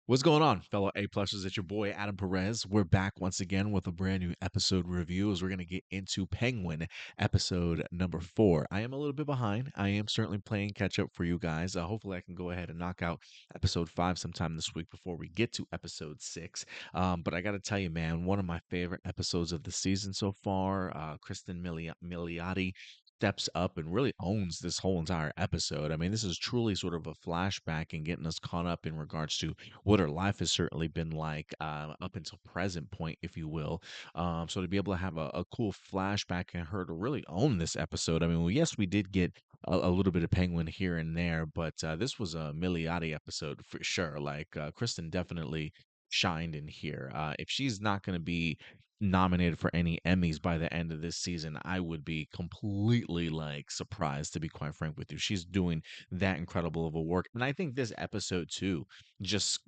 What's going on, fellow A pluses? It's your boy Adam Perez. We're back once again with a brand new episode review as we're going to get into Penguin episode number 4. I am a little bit behind. I am certainly playing catch up for you guys. Hopefully, I can go ahead and knock out episode 5 sometime this week before we get to episode 6. But I got to tell you, man, one of my favorite episodes of the season so far. Cristin Milioti steps up and really owns this whole entire episode. I mean, this is truly sort of a flashback and getting us caught up in regards to what her life has certainly been like up until present point, if you will. So to be able to have a cool flashback and her to really own this episode. I mean, well, yes, we did get a little bit of Penguin here and there, but this was a Milioti episode for sure. Like Kristen definitely shined in here. If she's not going to be nominated for any Emmys by the end of this season, I would be completely like surprised, to be quite frank with you. She's doing that incredible of a work. And I think this episode too just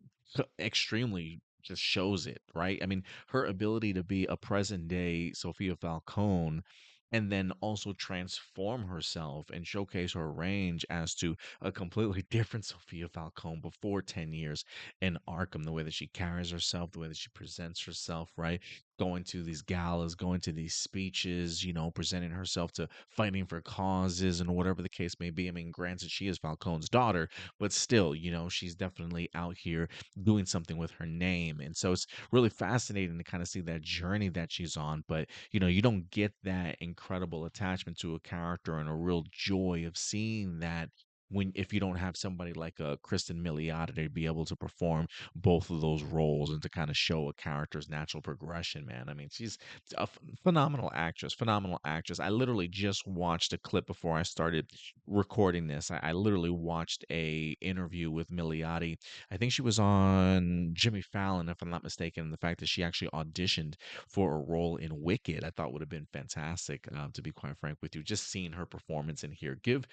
extremely just shows it, right? I mean, her ability to be a present day Sofia Falcone and then also transform herself and showcase her range as to a completely different Sofia Falcone before 10 years in Arkham, the way that she carries herself, the way that she presents herself, right? Going to these galas, going to these speeches, presenting herself to fighting for causes and whatever the case may be. I mean, granted, she is Falcone's daughter, but still, she's definitely out here doing something with her name. And so it's really fascinating to kind of see that journey that she's on. But, you don't get that incredible attachment to a character and a real joy of seeing that when if you don't have somebody like a Kristen Milioti to be able to perform both of those roles and to kind of show a character's natural progression, man. I mean, she's a phenomenal actress, phenomenal actress. I literally just watched a clip before I started recording this. I literally watched a interview with Milioti. I think she was on Jimmy Fallon, if I'm not mistaken. And the fact that she actually auditioned for a role in Wicked, I thought would have been fantastic. To be quite frank with you, just seeing her performance in here, give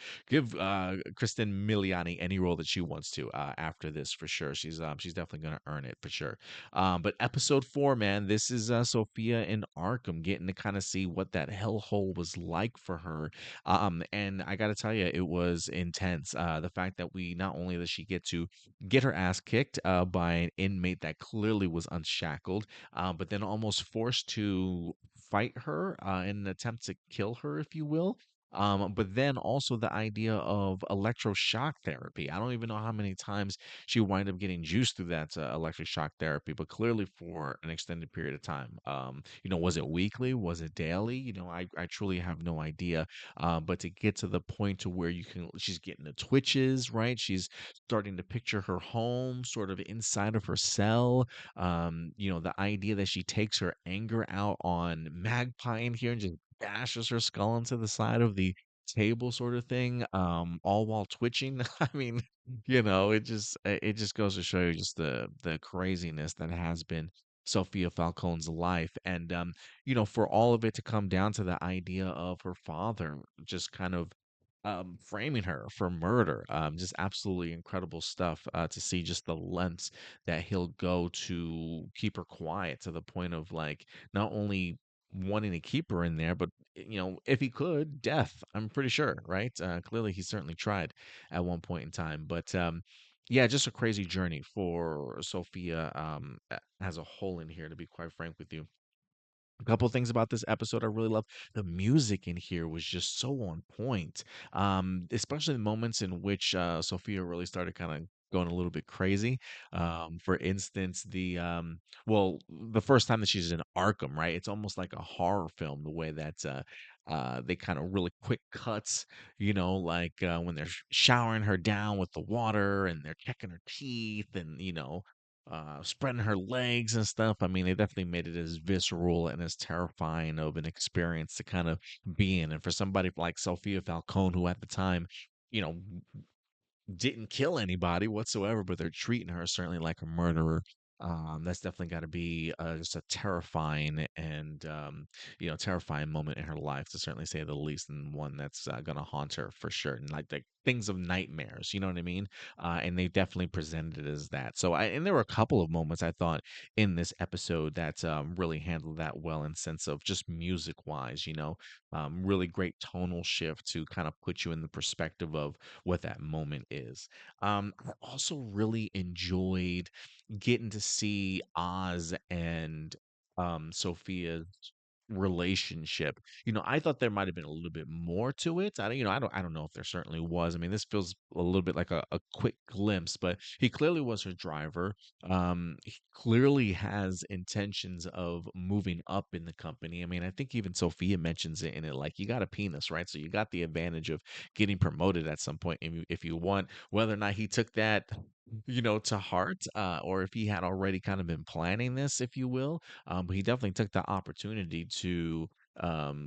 Kristen Milioti any role that she wants to after this for sure. She's definitely going to earn it for sure. But episode 4, man, this is Sophia in Arkham getting to kind of see what that hellhole was like for her. And I got to tell you, it was intense. The fact that we not only does she get to get her ass kicked by an inmate that clearly was unshackled, but then almost forced to fight her in an attempt to kill her, if you will. But then also the idea of electroshock therapy. I don't even know how many times she wind up getting juiced through that electric shock therapy, but clearly for an extended period of time. Was it weekly? Was it daily? I truly have no idea. But to get to the point to where she's getting the twitches, right? She's starting to picture her home sort of inside of her cell. The idea that she takes her anger out on Magpie in here and just bashes her skull into the side of the table sort of thing, all while twitching. I mean, it just goes to show you just the craziness that has been Sophia Falcone's life. And for all of it to come down to the idea of her father just kind of framing her for murder. Just absolutely incredible stuff to see just the lengths that he'll go to keep her quiet to the point of like not only wanting to keep her in there, but if he could, death. I'm pretty sure, right? Clearly, he certainly tried at one point in time, but yeah, just a crazy journey for Sophia as a whole in here. To be quite frank with you, a couple things about this episode I really love. The music in here was just so on point, especially the moments in which Sophia really started kind of going a little bit crazy. For instance, the first time that she's in Arkham, right? It's almost like a horror film. The way that they kind of really quick cuts, like when they're showering her down with the water and they're checking her teeth and spreading her legs and stuff. I mean, they definitely made it as visceral and as terrifying of an experience to kind of be in. And for somebody like Sophia Falcone, who at the time, you know, didn't kill anybody whatsoever, but they're treating her certainly like a murderer. That's definitely got to be just a terrifying and terrifying moment in her life, to certainly say the least, and one that's gonna haunt her for sure. And like things of nightmares, you know what I mean? And they definitely presented it as that. And there were a couple of moments I thought in this episode that really handled that well in sense of just music wise, really great tonal shift to kind of put you in the perspective of what that moment is. I also really enjoyed getting to see Oz and Sophia's relationship. I thought there might have been a little bit more to it. I don't know if there certainly was. I mean, this feels a little bit like a quick glimpse, but he clearly was her driver. He clearly has intentions of moving up in the company. I mean, I think even Sophia mentions it in it, like, you got a penis, right? So you got the advantage of getting promoted at some point if you want. Whether or not he took that to heart, or if he had already kind of been planning this, if you will. But he definitely took the opportunity to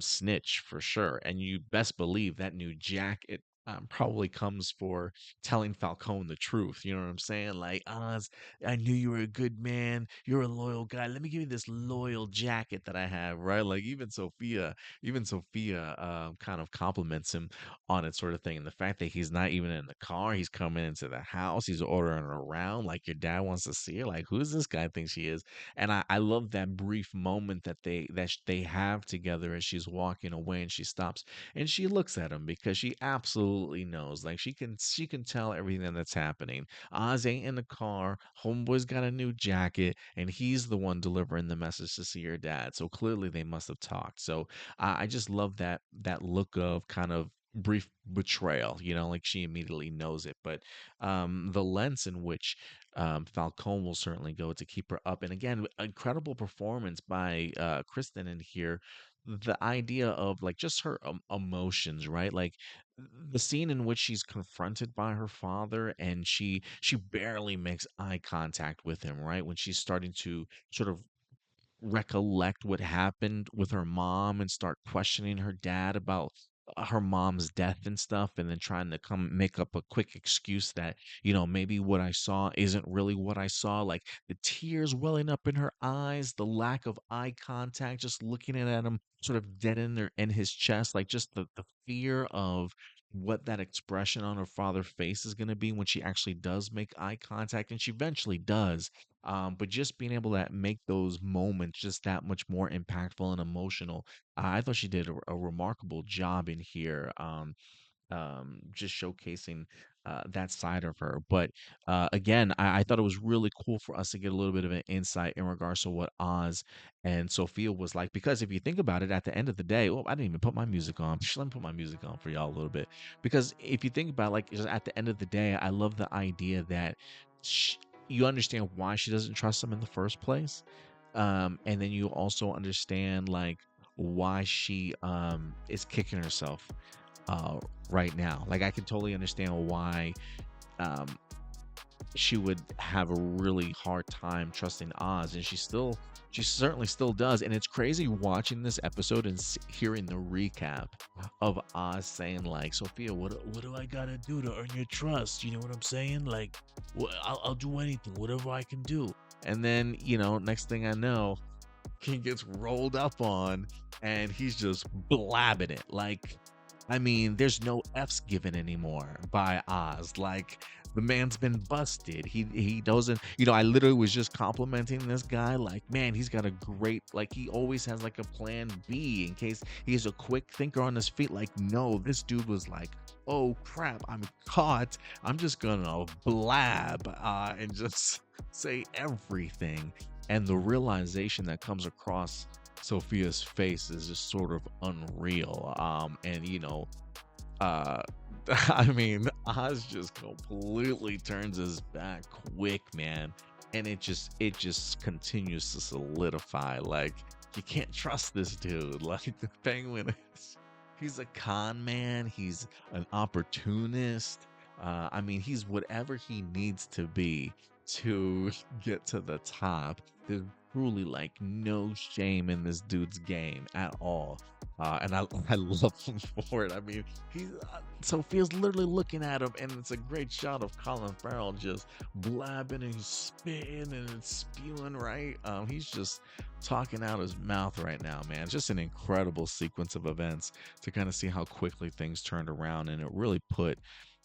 snitch for sure. And you best believe that new jacket probably comes for telling Falcone the truth. You know what I'm saying? Like, Oz, I knew you were a good man. You're a loyal guy. Let me give you this loyal jacket that I have, right? Like, even Sophia kind of compliments him on it, sort of thing. And the fact that he's not even in the car, he's coming into the house, he's ordering around like your dad wants to see her. Like, who's this guy think she is? And I love that brief moment that they have together as she's walking away and she stops and she looks at him because she absolutely knows. Like, she can tell everything that's happening. Oz ain't in the car. Homeboy's got a new jacket, and he's the one delivering the message to see your dad. So clearly they must have talked. So I just love that look of kind of brief betrayal, like she immediately knows it. But the lens in which Falcone will certainly go to keep her up. And again, incredible performance by Kristen in here. The idea of like just her emotions, right? Like the scene in which she's confronted by her father and she barely makes eye contact with him, right? When she's starting to sort of recollect what happened with her mom and start questioning her dad about her mom's death and stuff, and then trying to come make up a quick excuse that maybe what I saw isn't really what I saw. Like the tears welling up in her eyes, the lack of eye contact, just looking at him sort of dead in his chest, like just the fear of what that expression on her father's face is going to be when she actually does make eye contact, and she eventually does. But just being able to make those moments just that much more impactful and emotional, I thought she did a remarkable job in here. Just showcasing that side of her. But again, I thought it was really cool for us to get a little bit of an insight in regards to what Oz and Sophia was like. Because if you think about it, at the end of the day, well, I didn't even put my music on. Let me put my music on for y'all a little bit. Because if you think about, like, just at the end of the day, I love the idea that sh you understand why she doesn't trust him in the first place. And then you also understand, like, why she is kicking herself uh right now. Like, I can totally understand why um she would have a really hard time trusting Oz, and she certainly still does. And it's crazy watching this episode and hearing the recap of Oz saying, like, Sophia, what do I gotta do to earn your trust? You know what I'm saying? Like, I'll do anything, whatever I can do. And then, next thing I know, he gets rolled up on and he's just blabbing it. Like, I mean, there's no F's given anymore by Oz. Like, the man's been busted. He doesn't, I literally was just complimenting this guy. Like, man, he's got a great, like, he always has like a plan B in case he's a quick thinker on his feet. Like, no, this dude was like, oh crap, I'm caught. I'm just gonna blab and just say everything. And the realization that comes across Sophia's face is just sort of unreal. And uh, I mean, Oz just completely turns his back quick, man, and it just continues to solidify. Like, you can't trust this dude. Like, the Penguin is, he's a con man. He's an opportunist. I mean, he's whatever he needs to be to get to the top. There's truly like no shame in this dude's game at all. and I love him for it. I mean, he's Sophia's literally looking at him, and it's a great shot of Colin Farrell just blabbing and he's spitting and it's spewing. Right, he's just talking out his mouth right now, man. It's just an incredible sequence of events to kind of see how quickly things turned around, and it really put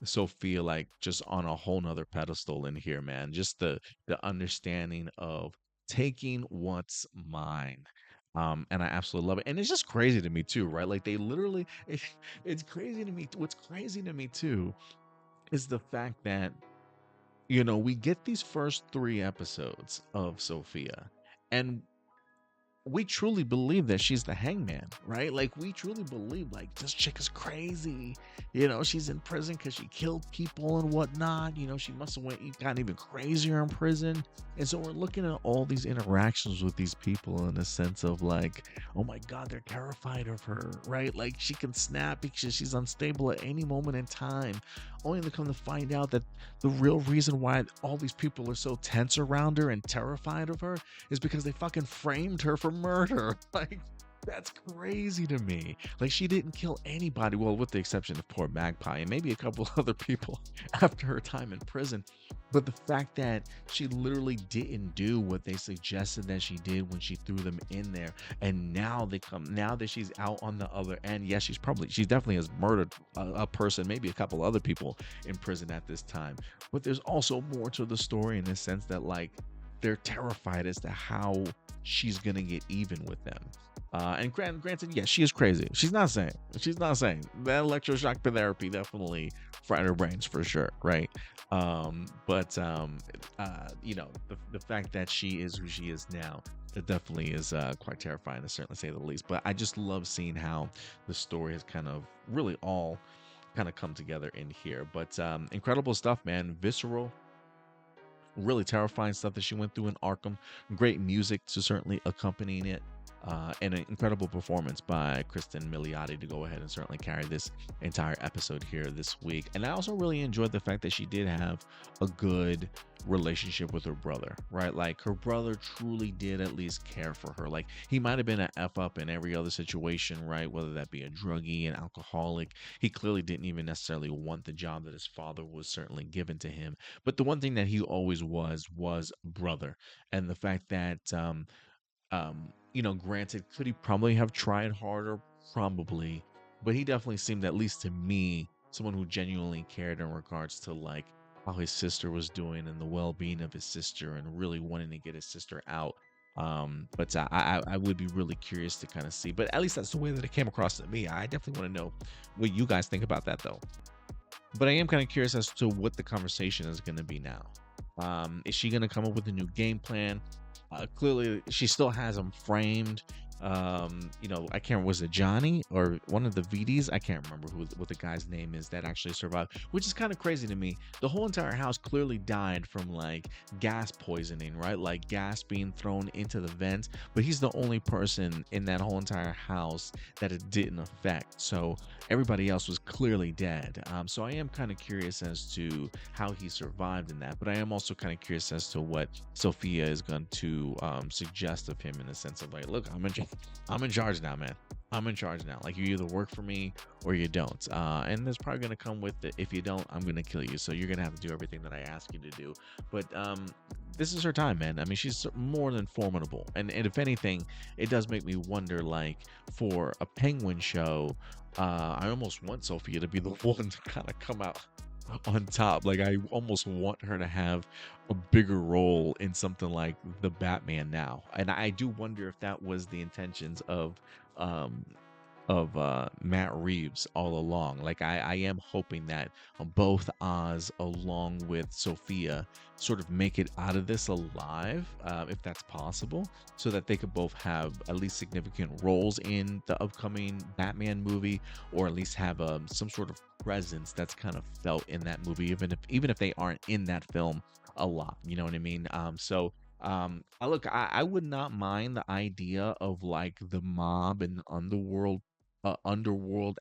Sophia like just on a whole nother pedestal in here, man. Just the understanding of taking what's mine. And I absolutely love it. And it's just crazy to me too, right? Like they literally it's crazy to me. What's crazy to me too is the fact that we get these first 3 episodes of Sophia, and we truly believe that she's the hangman, right? Like we truly believe like this chick is crazy. She's in prison because she killed people and whatnot. She must have gotten even crazier in prison. And so we're looking at all these interactions with these people in a sense of like, oh my God, they're terrified of her, right? Like she can snap because she's unstable at any moment in time. Only to come to find out that the real reason why all these people are so tense around her and terrified of her is because they fucking framed her for murder. Like, that's crazy to me. Like, she didn't kill anybody, well, with the exception of poor Magpie and maybe a couple other people after her time in prison. But the fact that she literally didn't do what they suggested that she did when she threw them in there, and now that she's out on the other end, yes, she definitely has murdered a person, maybe a couple other people in prison at this time. But there's also more to the story in the sense that, like, they're terrified as to how she's gonna get even with them. And granted, yes, she is crazy. She's not saying. That electroshock therapy definitely fried her brains for sure, right? But the fact that she is who she is now, it definitely is quite terrifying to certainly say the least. But I just love seeing how the story has kind of really all kind of come together in here. But incredible stuff, man. Visceral, really terrifying stuff that she went through in Arkham. Great music to certainly accompanying it. And an incredible performance by Cristin Milioti to go ahead and certainly carry this entire episode here this week. And I also really enjoyed the fact that she did have a good relationship with her brother, right? Like her brother truly did at least care for her. Like he might have been an F up in every other situation, right? Whether that be a druggie, an alcoholic. He clearly didn't even necessarily want the job that his father was certainly given to him. But the one thing that he always was brother. And the fact that granted, could he probably have tried harder? Probably. But he definitely seemed, at least to me, someone who genuinely cared in regards to like how his sister was doing and the well-being of his sister and really wanting to get his sister out. But I would be really curious to kind of see. But at least that's the way that it came across to me. I definitely want to know what you guys think about that though. But I am kind of curious as to what the conversation is going to be now. Is she going to come up with a new game plan? Clearly, she still has him framed. I can't remember, was it Johnny or one of the VDs? I can't remember what the guy's name is that actually survived, which is kind of crazy to me. The whole entire house clearly died from like gas poisoning, right? Like gas being thrown into the vents, but he's the only person in that whole entire house that it didn't affect. So everybody else was clearly dead. So I am kind of curious as to how he survived in that, but I am also kind of curious as to what Sophia is going to suggest of him in the sense of like, look, I'm in charge now, man. I'm in charge now. Like you either work for me or you don't. And there's probably gonna come with the if you don't, I'm gonna kill you. So you're gonna have to do everything that I ask you to do. But this is her time, man. I mean, she's more than formidable. And if anything, it does make me wonder, like, for a Penguin show, I almost want Sophia to be the one to kind of come out on top. Like I almost want her to have a bigger role in something like the Batman now. And I do wonder if that was the intentions um Matt Reeves all along. Like I am hoping that both Oz along with Sophia sort of make it out of this alive, if that's possible, so that they could both have at least significant roles in the upcoming Batman movie, or at least have some sort of presence that's kind of felt in that movie, even if they aren't in that film a lot. You know what I mean? I would not mind the idea of like the mob and underworld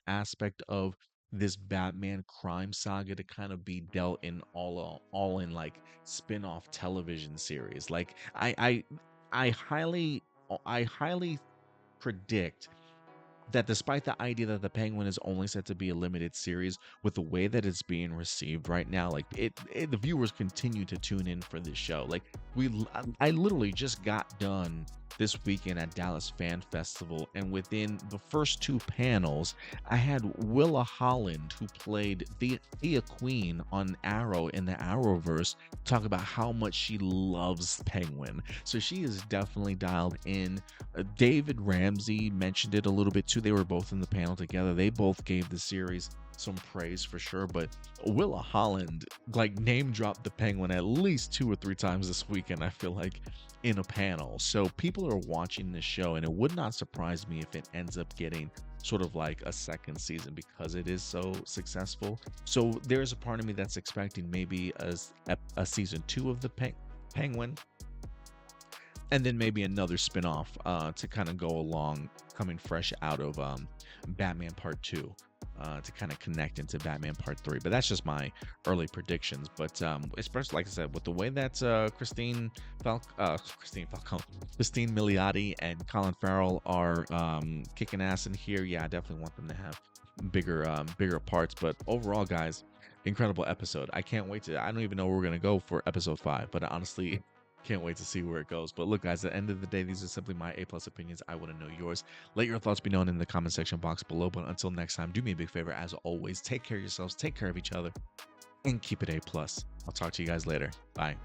aspect of this Batman crime saga to kind of be dealt in all in like spin-off television series. Like I highly predict that despite the idea that the Penguin is only set to be a limited series, with the way that it's being received right now, like the viewers continue to tune in for this show. Like I literally just got done this weekend at Dallas Fan Festival, and within the first two panels, I had Willa Holland, who played Thea Queen on Arrow in the Arrowverse, talk about how much she loves Penguin. So she is definitely dialed in. David Ramsey mentioned it a little bit too. They were both in the panel together. They both gave the series some praise for sure, but Willa Holland like name dropped the Penguin at least 2 or 3 times this weekend, I feel like, in a panel. So people are watching this show, and it would not surprise me if it ends up getting sort of like a second season because it is so successful. So there's a part of me that's expecting maybe a season 2 of the Penguin, and then maybe another spin-off to kind of go along, coming fresh out of Batman Part 2, to kind of connect into Batman Part 3. But that's just my early predictions. But especially, like I said, with the way that Cristin Milioti and Colin Farrell are kicking ass in here, yeah, I definitely want them to have bigger parts. But overall, guys, incredible episode. I can't wait to, I don't even know where we're going to go for episode 5, but I honestly can't wait to see where it goes. But look, guys, at the end of the day, these are simply my A+ opinions. I want to know yours. Let your thoughts be known in the comment section box below. But until next time, do me a big favor. As always, take care of yourselves, take care of each other, and keep it A+. I'll talk to you guys later. Bye.